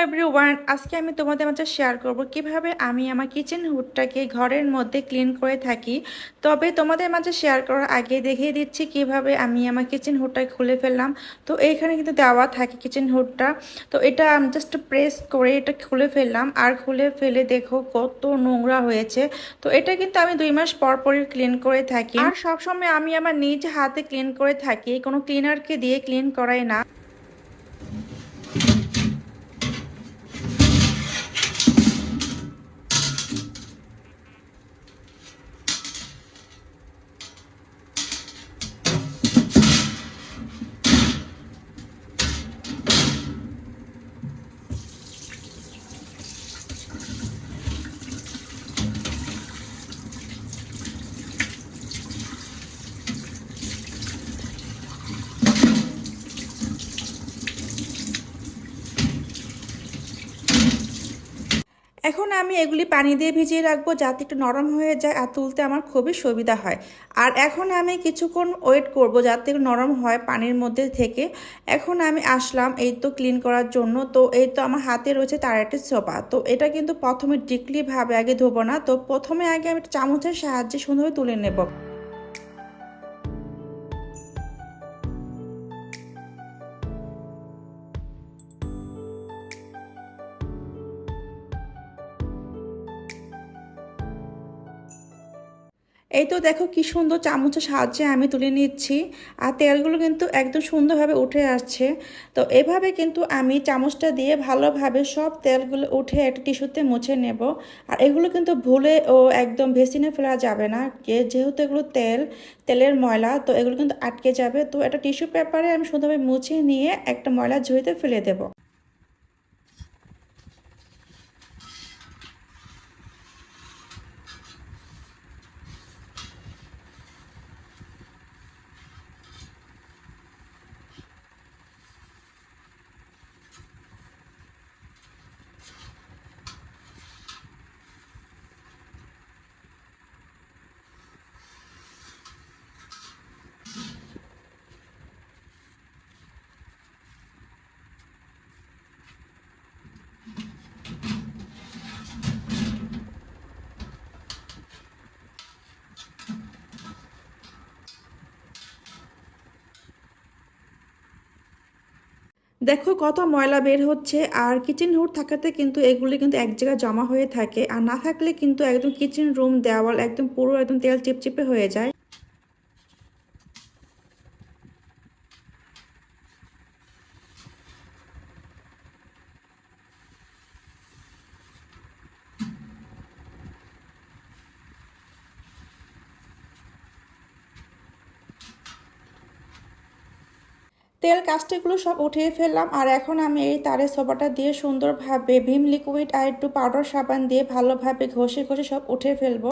Everyone, আজকে আমি তোমাদের মাঝে শেয়ার করব কিভাবে আমি আমার কিচেন হুডটাকে ঘরের মধ্যে ক্লিন করে থাকি। তবে তোমাদের মাঝে শেয়ার করার আগে দেখিয়ে দিচ্ছি কিভাবে আমি আমার কিচেন হুডটা খুলে ফেললাম। তো এইখানে কিন্তু দেওয়া থাকে কিচেন হুডটা। তো এটা আমি জাস্ট প্রেস করে এটা খুলে ফেললাম, আর খুলে ফেলে দেখো কত নোংরা হয়েছে। তো এটা কিন্তু আমি 2 মাস পর পরই ক্লিন করে থাকি, আর সবসময় আমি আমার নিজ হাতে ক্লিন করে থাকি, কোনো ক্লিনারকে দিয়ে ক্লিন করাই না। এখন আমি এগুলি পানি দিয়ে ভিজিয়ে রাখবো যাতে একটু নরম হয়ে যায় আর তুলতে আমার খুবই সুবিধা হয়। আর এখন আমি কিছুক্ষণ ওয়েট করব যাতে একটু নরম হয় পানির মধ্যে থেকে। এখন আমি আসলাম এই তো ক্লিন করার জন্য। তো এই তো আমার হাতে রয়েছে তার একটা সোপা। তো এটা কিন্তু প্রথমে ডিপলিভাবে আগে ধোবো না, তো প্রথমে আগে আমি চামচের সাহায্যে সুন্দরভাবে তুলে নেব। এই তো দেখো কি সুন্দর চামচের সাহায্যে আমি তুলে নিচ্ছি, আর তেলগুলো কিন্তু একদম সুন্দরভাবে উঠে আসছে। তো এভাবে কিন্তু আমি চামচটা দিয়ে ভালোভাবে সব তেলগুলো উঠে একটা টিস্যুতে মুছে নেব। আর এগুলো কিন্তু ভুলে ও একদম ভেসিনে ফেলা যাবে না, যেহেতু এগুলো তেলের ময়লা, তো এগুলো কিন্তু আটকে যাবে। তো একটা টিস্যু পেপারে আমি সুন্দরভাবে মুছে নিয়ে একটা ময়লা ঝুড়িতে ফেলে দেবো। দেখো কত ময়লা বের হচ্ছে, আর কিচেন হুড থাকাতে কিন্তু এগুলি কিন্তু এক জায়গায় জমা হয়ে থাকে, আর না থাকলে কিন্তু একদম কিচেন রুম দেওয়াল একদম পুরো একদম তেল চিপচিপে হয়ে যায়। তেল কাস্টিগুলো সব উঠিয়ে ফেললাম, আর এখন আমি এই তারের সোপাটা দিয়ে সুন্দরভাবে ভিম লিকুইড আর একটু পাউডার সাবান দিয়ে ভালোভাবে ঘষে ঘষে সব উঠিয়ে ফেলবো।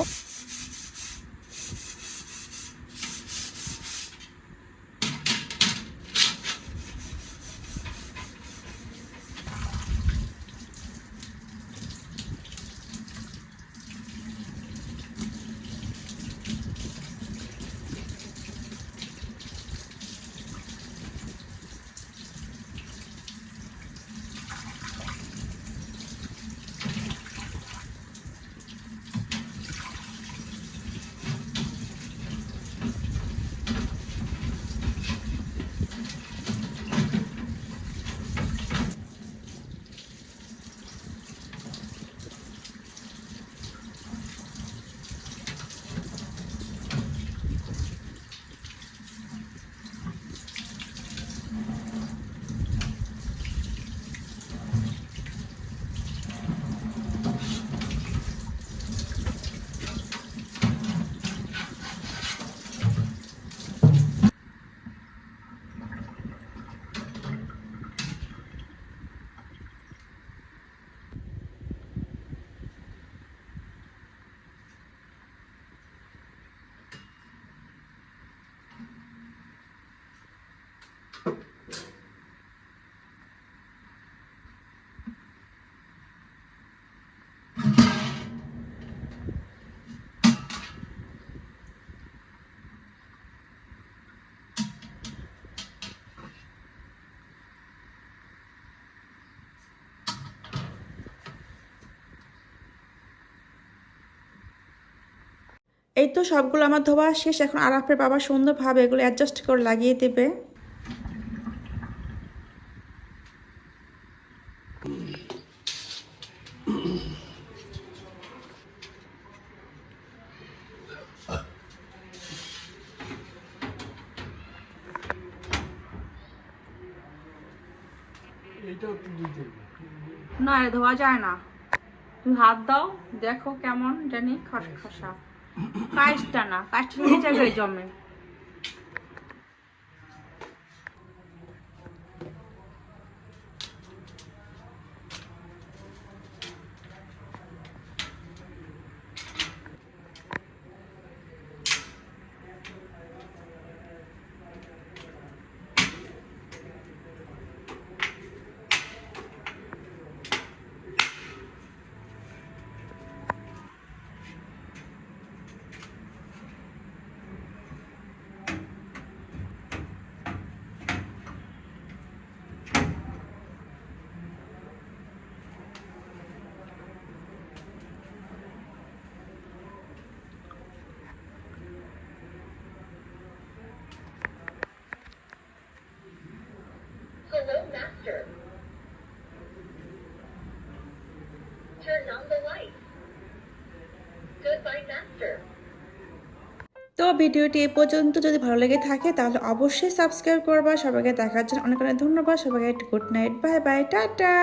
এই তো সবগুলো আমার ধোয়া শেষ। এখন আরাফের বাবা সুন্দরভাবে এগুলো অ্যাডজাস্ট করে লাগিয়ে দেবে। না ধোয়া যায় না, তুমি হাত দাও দেখো কেমন জানি খসখসা। কাজটা না, কাজটা নিচে গিয়ে জমে। Hello, Master. Turn on the light. Goodbye, Master. তো ভিডিওটি এ পর্যন্ত যদি ভালো লেগে থাকে তাহলে অবশ্যই সাবস্ক্রাইব করবা। সবাইকে দেখার জন্য অনেক অনেক ধন্যবাদ। সবাইকে good night, bye bye, tata.